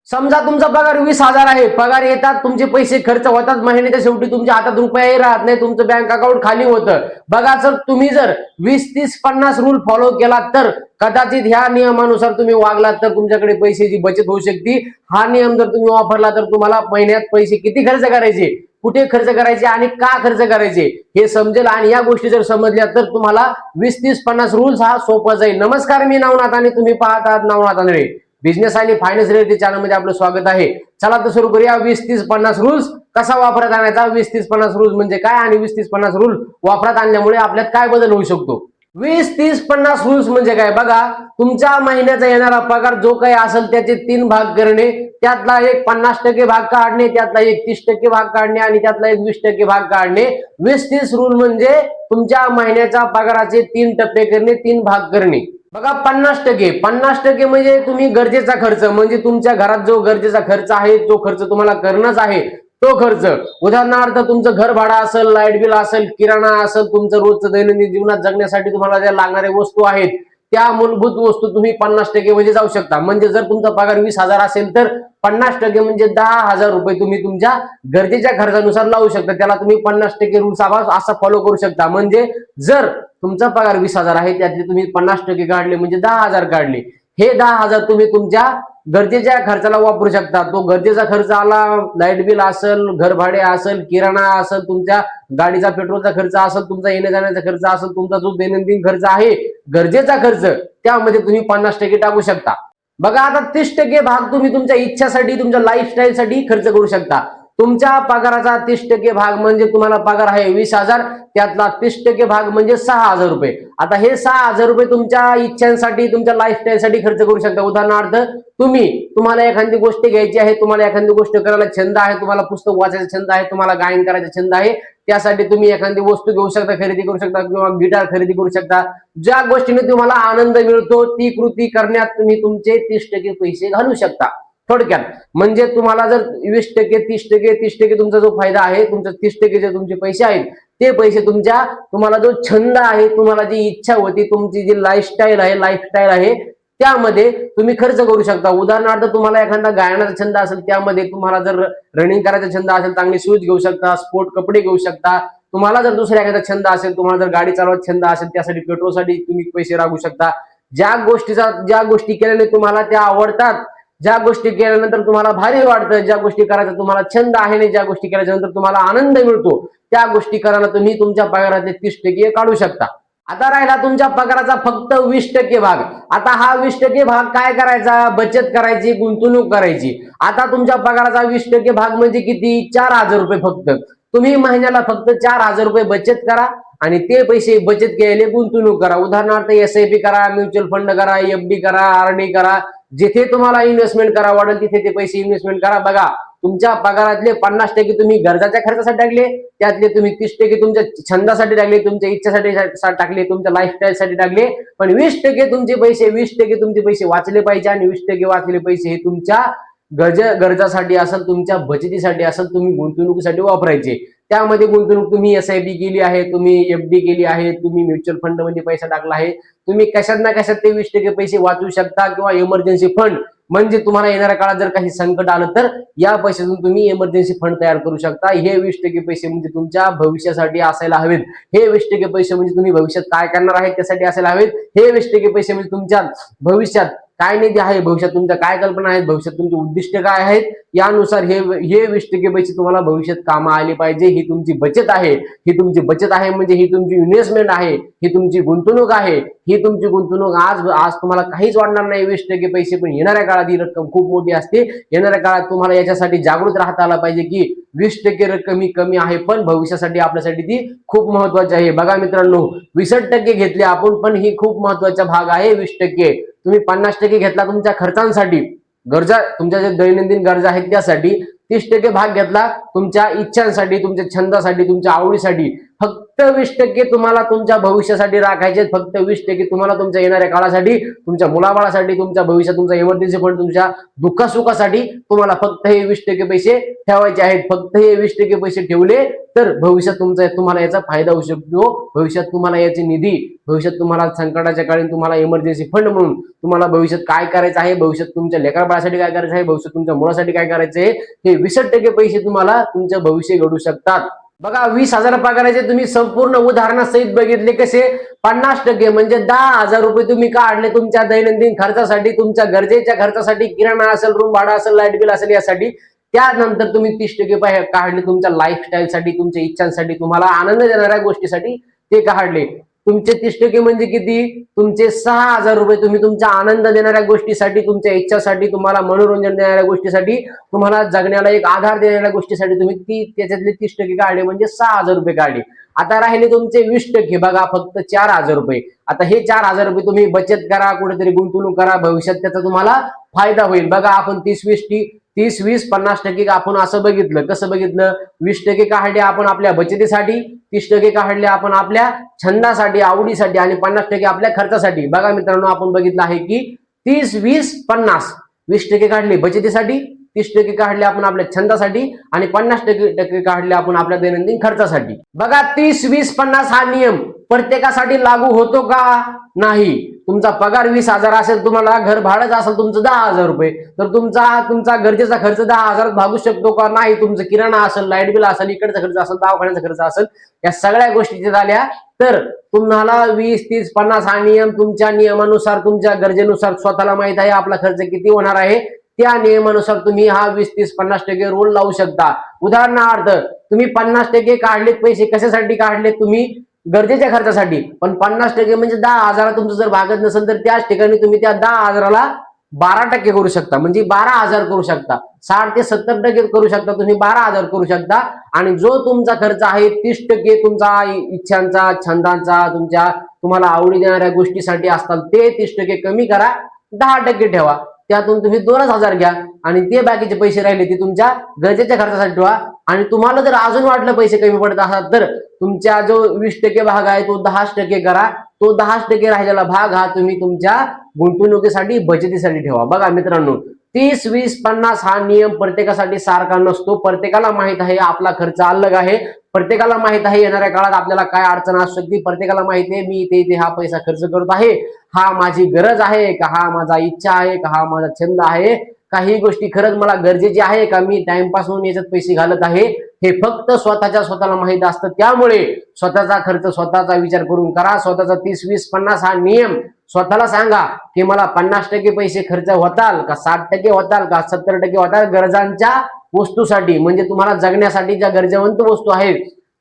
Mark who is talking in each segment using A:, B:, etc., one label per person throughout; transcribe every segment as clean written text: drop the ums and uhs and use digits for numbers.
A: समजा तुमचा पगार 20,000 आहे, पगार येतात, तुमचे पैसे खर्च होतात, महिन्याच्या शेवटी तुमच्या हातात रुपयाही राहत नाही, तुमचं बँक अकाउंट खाली होतं. बघा सर, तुम्ही जर 20-30-50 रूल फॉलो केला तर कदाचित ह्या नियमानुसार तुम्ही वागलात तर तुमच्याकडे पैशाची बचत होऊ शकते. हा नियम जर तुम्ही वापरला तर तुम्हाला महिन्यात पैसे किती खर्च करायचे, कुठे खर्च करायचे आणि का खर्च करायचे हे समजेल. आणि या गोष्टी जर समजल्या तर तुम्हाला 20-30-50 रूल्स हा सोपा जाईल. नमस्कार, मी नवनाथ आणि तुम्ही पाहत आहात नवनाथ आंधळे. बिझनेस आणि फायनान्स रिलेटेड चॅनल मध्ये आपलं स्वागत आहे. चला तर सुरू करूया. 20-30-50 रूल्स कसा वापरात आणायचा, 20-30-50 रूल्स म्हणजे काय आणि 20-30-50 रूल वापरात आणल्यामुळे आपल्यात काय बदल होऊ शकतो. 20-30-50 रूल्स म्हणजे काय बघा, तुमच्या महिन्याचा येणारा पगार जो काही असेल त्याचे 3 भाग करणे, त्यातला एक 50% भाग काढणे, त्यातला एक 30% भाग काढणे आणि त्यातला एक 20% भाग काढणे. 20-30 रूल म्हणजे तुमच्या महिन्याच्या पगाराचे 3 टप्पे करणे, 3 भाग करणे. बघा, 50% म्हणजे तुम्ही गरजेचा खर्च, म्हणजे तुमच्या घरात जो गरजेचा खर्च आहे, जो खर्च तुम्हाला करणंच आहे तो खर्च. उदाहरणार्थ तुमचं घर भाडं असेल, लाईट बिल असेल, किराणा असेल, तुमचं रोजचं दैनंदिन जीवनात जगण्यासाठी तुम्हाला ज्या लागणाऱ्या वस्तू आहेत त्या मूलभूत वस्तू तुम्ही 50% म्हणजे जाऊ शकता. म्हणजे जर तुमचा पगार 20,000 असेल तर 50% म्हणजे 10,000 रुपये तुम्ही तुमच्या गरजेच्या खर्चानुसार लावू शकता. त्याला तुम्ही 50% रूल्स असा फॉलो करू शकता. म्हणजे जर तुमचा पगार 20,000 आहे, त्यातले तुम्ही 50% काढले म्हणजे 10,000 काढले. हे 10,000 तुम्ही तुमच्या गरजेच्या खर्चाला वापरू शकता. तो गरजेचा खर्च आला, लाईट बिल असेल, घर भाडे असेल, किराणा असेल, तुमच्या गाडीचा पेट्रोलचा खर्च असेल, तुमचा येण्या जाण्याचा खर्च असेल, तुमचा जो दैनंदिन खर्च आहे गरजेचा खर्च, त्यामध्ये तुम्ही 50% टाकू शकता. बघा, आता 30% भाग तुम्ही तुमच्या इच्छासाठी, तुमच्या लाईफस्टाईल साठी खर्च करू शकता. तुमच्या पगाराचा 30% भाग म्हणजे तुम्हाला पगार आहे 20,000, त्यातला 30% भाग म्हणजे 6,000 रुपये. आता हे 6,000 रुपये तुमच्या इच्छांसाठी, तुमच्या लाईफस्टाईल साठी खर्च करू शकता. उदाहरणार्थ तुम्हाला एखादी गोष्ट घ्यायची आहे, तुम्हाला एखादी गोष्ट करायला छंद आहे, तुम्हाला पुस्तक वाचायचा छंद आहे, तुम्हाला गायन करायचा छंद आहे, त्यासाठी तुम्ही एखादी वस्तू घेऊ शकता, खरेदी करू शकता किंवा गिटार खरेदी करू शकता. ज्या गोष्टीने तुम्हाला आनंद मिळतो ती कृती करण्यात तुम्ही तुमचे 30% पैसे घालू शकता. थोडक्यात म्हणजे तुम्हाला जर 20%, 30% तुमचा जो फायदा आहे, तुमचा 30% जे तुमचे पैसे आहेत ते पैसे तुम्हाला जो छंद आहे, तुम्हाला जी इच्छा होती, तुमची जी लाईफस्टाईल आहे त्यामध्ये तुम्ही खर्च करू शकता. उदाहरणार्थ तुम्हाला एखादा गायनाचा छंद असेल, त्यामध्ये तुम्हाला जर रनिंग करायचा छंद असेल, चांगले शूज घेऊ शकता, स्पोर्ट कपडे घेऊ शकता. तुम्हाला जर दुसऱ्या एखादा छंद असेल, तुम्हाला जर गाडी चालवायचा छंद असेल, त्यासाठी पेट्रोलसाठी तुम्ही पैसे राखू शकता. ज्या गोष्टी केल्याने तुम्हाला त्या आवडतात, ज्या गोष्टी केल्यानंतर तुम्हाला भारी वाटतं, ज्या गोष्टी करायचा तुम्हाला छंद आहे आणि ज्या गोष्टी केल्याच्या नंतर तुम्हाला आनंद मिळतो, त्या गोष्टी करायला तुम्ही तुमच्या पगारातले 30% काढू शकता. आता राहिला तुमच्या पगाराचा फक्त 20% भाग. आता हा 20% भाग काय करायचा, बचत करायची, गुंतवणूक करायची. आता तुमच्या पगाराचा 20% भाग म्हणजे किती, 4,000 रुपये फक्त. तुम्ही महिन्याला फक्त 4,000 रुपये बचत करा आणि ते पैसे बचत केलेले गुंतवणूक करा. उदाहरणार्थ SIP करा, म्युच्युअल फंड करा, FD करा, RD करा. जिथे तुम्हाला इन्व्हेस्टमेंट करा वाटेल तिथे ते पैसे इन्व्हेस्टमेंट करा. बघा, तुमच्या पगारातले 50% तुम्ही गरजाच्या खर्चासाठी टाकले, त्यातले तुम्ही 30% तुमच्या छंदासाठी टाकले, तुमच्या इच्छेसाठी टाकले, तुमच्या लाईफस्टाईल साठी टाकले. पण 20% तुमचे पैसे वाचले पाहिजे आणि 20% वाचलेले पैसे हे तुमच्या गरजासाठी असेल, तुमच्या बचतीसाठी असेल, तुम्ही गुंतवणुकीसाठी वापरायचे. त्यामध्ये गुंतवणूक तुम्ही SIP केली आहे, तुम्ही FD केली आहे, तुम्ही म्युच्युअल फंड मध्ये पैसा टाकला आहे, तुम्ही कशात ना कशात ते 20% पैसे वाचवू शकता. किंवा इमर्जन्सी फंड म्हणजे तुम्हाला येणाऱ्या काळात जर काही संकट आलं तर या पैशातून तुम्ही इमर्जन्सी फंड तयार करू शकता. हे 20% पैसे म्हणजे तुमच्या भविष्यासाठी असायला हवेत. हे 20% पैसे म्हणजे तुम्ही भविष्यात काय करणार आहे त्यासाठी असायला हवेत. हे 20% पैसे म्हणजे तुमच्या भविष्यात काय निधी आहे, भविष्यात तुमच्या काय कल्पना आहेत, भविष्यात तुमची उद्दिष्ट काय आहेत, यानुसार हे 20% पैसे तुम्हाला भविष्यात कामा आले पाहिजे. ही तुमची बचत आहे. ही तुमची बचत आहे म्हणजे ही तुमची इन्व्हेस्टमेंट आहे, ही तुमची गुंतवणूक आहे. ही तुमची गुंतवणूक आज तुम्हाला काहीच वाढणार नाही 20% पैसे, पण येणाऱ्या काळात ही रक्कम खूप मोठी असते. येणाऱ्या काळात तुम्हाला याच्यासाठी जागृत राहता आला पाहिजे की 20% रक्कम ही कमी आहे, पण भविष्यासाठी आपल्यासाठी ती खूप महत्वाची आहे. बघा मित्रांनो, 20% घेतले आपण, पण ही खूप महत्वाचा भाग आहे 20%. तुम्ही 50% घेतला तुमच्या खर्चांसाठी, गरजा, तुमच्या जे दैनंदिन गरजा आहेत त्यासाठी. 30% भाग घेतला तुमच्या इच्छांसाठी, तुमच्या छंदासाठी, तुमच्या आवडीसाठी. फक्त 20% तुम्हाला तुमच्या भविष्यासाठी राखायचे, फक्त 20% तुम्हाला तुमच्या येणाऱ्या काळासाठी, तुमच्या मुलाबाळासाठी, तुमच्या भविष्यात तुमचा इमर्जन्सी फंड, तुमच्या दुःखासुखासाठी तुम्हाला फक्त हे 20% पैसे ठेवायचे आहेत. फक्त हे 20% पैसे ठेवले तर भविष्यात तुम्हाला याचा फायदा होऊ शकतो. भविष्यात तुम्हाला याची निधी, भविष्यात तुम्हाला संकटाच्या काळी तुम्हाला इमर्जन्सी फंड म्हणून तुम्हाला भविष्यात काय करायचं आहे, भविष्यात तुमच्या लेकरबाळासाठी काय करायचं आहे, भविष्यात तुमच्या मुलासाठी काय करायचं आहे, हे 20% पैसे तुम्हाला तुमचं भविष्य घडू शकतात. बघा 20,000 पगाराचे तुम्ही संपूर्ण उदाहरणासहित बघितले कसे. 50% म्हणजे 10,000 रुपये तुम्ही काढले तुमच्या दैनंदिन खर्चासाठी, तुमच्या गरजेच्या खर्चासाठी, किराणा असेल, रूम भाडा असेल, लाईट बिल असेल, यासाठी. त्यानंतर तुम्ही 30% काढले तुमच्या लाईफस्टाईलसाठी, तुमच्या इच्छांसाठी, तुम्हाला आनंद देणाऱ्या गोष्टीसाठी ते काढले. तुमचे 30% म्हणजे किती, तुमचे 6,000 रुपये तुम्ही तुमच्या आनंद देणाऱ्या गोष्टीसाठी, तुमच्या इच्छासाठी, तुम्हाला मनोरंजन देणाऱ्या गोष्टीसाठी, तुम्हाला जगण्याला एक आधार देणाऱ्या गोष्टीसाठी तुम्ही त्याच्यातले 30% काढले, म्हणजे 6,000 रुपये काढले. आता राहिले तुमचे 20%, बघा फक्त 4,000 रुपये. आता हे 4,000 रुपये तुम्ही बचत करा, कुठेतरी गुंतवणूक करा, भविष्यात त्याचा तुम्हाला फायदा होईल. बघा आपण 30-20-50% आपण असं बघितलं. कसं बघितलं, 20% काढले आपण आपल्या बचतीसाठी, 30% काढले आपण आपल्या छंदासाठी, आवडीसाठी, आणि 50% आपल्या खर्चासाठी. बघा मित्रांनो, आपण बघितलं आहे की 30-20-50, 20% काढले बचतीसाठी, 30% काढले आपण आपल्या छंदासाठी, आणि 50% काढले आपण आपल्या दैनंदिन खर्चासाठी. बघा 30-20-50 हा नियम प्रत्येकासाठी लागू होतो का, नाही. तुमचा पगार 20,000 असेल, तुम्हाला घर भाडंच असेल तुमचं 10,000 रुपये, तर तुमचा गरजेचा खर्च 10,000 भागू शकतो का, नाही. तुमचं किराणा असेल, लाईट बिल असेल, इकडचा खर्च असेल, दवाखान्याचा खर्च असेल, या सगळ्या गोष्टी झाल्या तर तुम्हाला 20-30-50 हा नियम तुमच्या नियमानुसार, तुमच्या गरजेनुसार स्वतःला माहित आहे आपला खर्च किती होणार आहे, त्या नियमानुसार तुम्ही हा 20-30-50% रोल लावू शकता. उदाहरणार्थ तुम्ही 50% काढलेत पैसे, कशासाठी काढले, तुम्ही गरजेच्या खर्चासाठी, पण 50% म्हणजे 10,000 तुमचं जर भागत नसेल तर त्याच ठिकाणी तुम्ही त्या 10,000ला 12% करू शकता, म्हणजे 12,000 करू शकता. 60 ते 70% करू शकता तुम्ही, 12,000 करू शकता. आणि जो तुमचा खर्च आहे 30% तुमचा इच्छांचा, छंदांचा, तुम्हाला आवडी देणाऱ्या गोष्टीसाठी असतात, ते 30% कमी करा, 10% ठेवा. त्यातून तुम्ही 2,000 घ्या, आणि ते बाकीचे पैसे राहिले ते तुमच्या गरजेच्या खर्चासाठी ठेवा. आणि तुम्हाला जर अजून वाटलं पैसे कमी पडत असतात तर तुमचा जो 20% भाग आहे तो 10% करा. तो 10% राहिलेला भाग हा तुम्ही तुमच्या गुंतवणुकीसाठी, बचतीसाठी ठेवा. बघा मित्रांनो, 30-20-50 हा नियम प्रत्येकासाठी सारखा नसतो. प्रत्येकाला माहित आहे आपला खर्च अलग आहे, प्रत्येकाला माहित आहे येणाऱ्या काळात आपल्याला काय अडचण असू शकते, प्रत्येकाला माहिती आहे मी इथे हा पैसा खर्च करत आहे, हा माझी गरज आहे का, हा माझा इच्छा आहे का, हा माझा छंद आहे, काही गोष्टी खरंच मला गरजेची आहे का, मी टाइमपास म्हणून याच्यात पैसे घालत आहे, हे फक्त स्वतःला माहित असतं. त्यामुळे स्वतःचा खर्च स्वतःचा विचार करून करा. स्वतःचा 30-20-50 हा नियम स्वतःला सांगा की मला 50% पैसे खर्च होताल का, 60% होताल का, 70% होताल गरजांच्या वस्तूसाठी, म्हणजे तुम्हाला जगण्यासाठी ज्या गरजेवंत वस्तू आहेत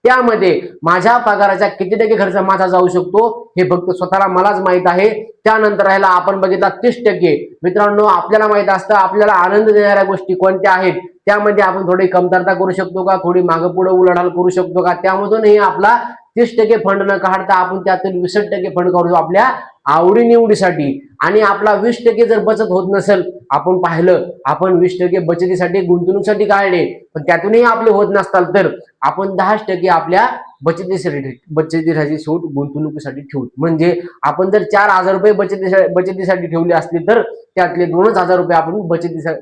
A: त्यामध्ये माझ्या पगाराच्या किती टक्के खर्च माझा जाऊ शकतो हे फक्त स्वतःला मलाच माहित आहे. त्यानंतर राहिला आपण बघितला 30%. मित्रांनो, आपल्याला माहित असतं आपल्याला आनंद देणाऱ्या गोष्टी कोणत्या आहेत, त्यामध्ये आपण थोडी कमतरता करू शकतो का, थोडी मागं पुढे उलाढाल करू शकतो का, त्यामधूनही आपला 30% फंड न काढता आपण त्यातून 20% फंड करू आपल्या आवडी निवडीसाठी. आणि आपला 20% जर बचत होत नसेल, आपण पाहिलं आपण 20% बचतीसाठी, गुंतवणुकीसाठी काढले, पण त्यातूनही आपले होत नसतात तर आपण 10% आपल्या बचतीसाठी सूट गुंतवणुकीसाठी ठेवू. म्हणजे आपण जर 4,000 रुपये बचतीसाठी ठेवले असले तर त्यातले 2,000 रुपये आपण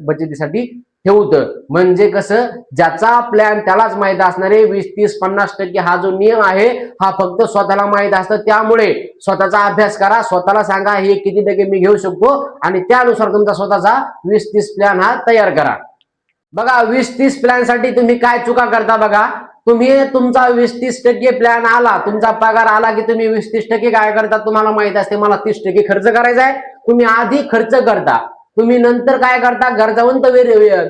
A: बचतीसाठी ठेवत. म्हणजे कसं, ज्याचा प्लॅन त्यालाच माहित असणारे 20-30-50% हा जो नियम आहे हा फक्त स्वतःला माहित असतं. त्यामुळे स्वतःचा अभ्यास करा, स्वतःला सांगा हे किती टक्के मी घेऊ शकतो, आणि त्यानुसार तुमचा स्वतःचा 20-30 प्लॅन हा तयार करा. बघा 20-30 प्लॅन साठी तुम्ही काय चुका करता. बघा, तुम्ही तुमचा 20-30% प्लॅन आला, तुमचा पगार आला की तुम्ही 20-30% काय करता, तुम्हाला माहित असते मला 30% खर्च करायचा आहे, तुम्ही आधी खर्च करता. तुम्ही नंतर काय करता,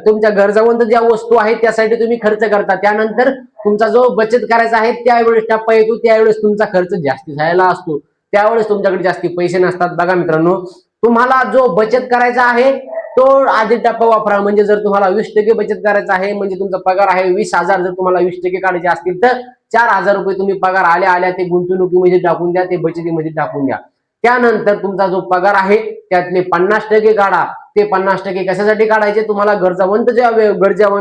A: तुमच्या गरजावंत ज्या वस्तू आहेत त्यासाठी तुम्ही खर्च करता. त्यानंतर तुमचा जो बचत करायचा आहे त्यावेळेस टप्पा येतो, त्यावेळेस तुमचा खर्च जास्ती झालेला असतो, त्यावेळेस तुमच्याकडे जास्ती पैसे नसतात. बघा मित्रांनो, तुम्हाला जो बचत करायचा आहे तो आधी टप्पा वापरा. म्हणजे जर तुम्हाला 20% बचत करायचा आहे, म्हणजे तुमचा पगार आहे 20,000, जर तुम्हाला 20% काढायचे असतील तर 4,000 रुपये तुम्ही पगार आल्या ते गुंतवणुकीमध्ये टाकून द्या, ते बचतीमध्ये टाकून द्या. त्यानंतर तुमचा जो पगार आहे त्यातले 50% काढा, ते 50% कशासाठी काढायचे? तुम्हाला गरजावंत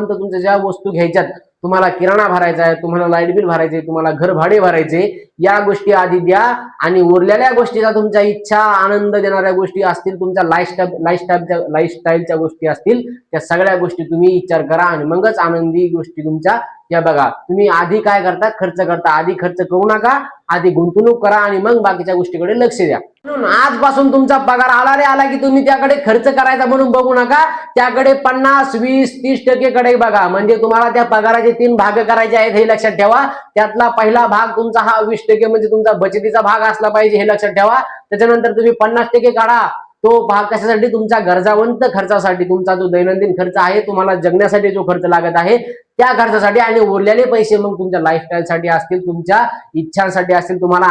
A: तुमच्या ज्या वस्तू घ्यायच्यात, तुम्हाला किराणा भरायचा आहे, तुम्हाला लाईट बिल भरायचे, तुम्हाला घर भाडे भरायचे, या गोष्टी आधी द्या. आणि उरलेल्या गोष्टीचा तुमच्या इच्छा आनंद देणाऱ्या गोष्टी असतील, तुमच्या लाईफस्टाईलच्या गोष्टी असतील, त्या सगळ्या गोष्टी तुम्ही विचार करा आणि मगच आनंदी गोष्टी तुमच्या या बघा. तुम्ही आधी काय करता? खर्च करता. आधी खर्च करू नका, आधी गुंतवणूक करा आणि मग बाकीच्या गोष्टीकडे लक्ष द्या. म्हणून आजपासून तुमचा पगार आला रे आला की तुम्ही त्याकडे खर्च करायचा म्हणून बघू नका. त्याकडे 50, 20, 30% कडे बघा. म्हणजे तुम्हाला त्या पगाराचे 3 भाग करायचे आहेत हे लक्षात ठेवा. त्यातला पहिला भाग तुमचा हा 20% म्हणजे तुमचा बचतीचा भाग असला पाहिजे हे लक्षात ठेवा. त्याच्यानंतर तुम्ही 50% काढा. तो भाग कशासाठी? तुमच्या गरजावंत खर्चासाठी, तुमचा जो दैनंदिन खर्च आहे, तुम्हाला जगण्यासाठी जो खर्च लागत आहे त्या खर्चासाठी. आणि उरलेले पैसे मग तुमच्या लाईफस्टाईलसाठी असतील, तुमच्या इच्छांसाठी असतील, तुम्हाला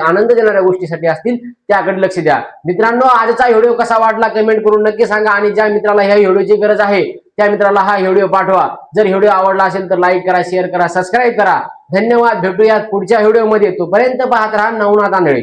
A: आनंद देणाऱ्या गोष्टीसाठी असतील, त्याकडे लक्ष द्या. मित्रांनो, आजचा व्हिडिओ कसा वाटला कमेंट करून नक्की सांगा. आणि ज्या मित्राला ह्या व्हिडिओची गरज आहे त्या मित्राला हा व्हिडिओ पाठवा. जर व्हिडिओ आवडला असेल तर लाईक करा, शेअर करा, सबस्क्राईब करा. धन्यवाद. भेटूयात पुढच्या व्हिडिओमध्ये. तोपर्यंत पाहत राहा नवनाथ आंधळे.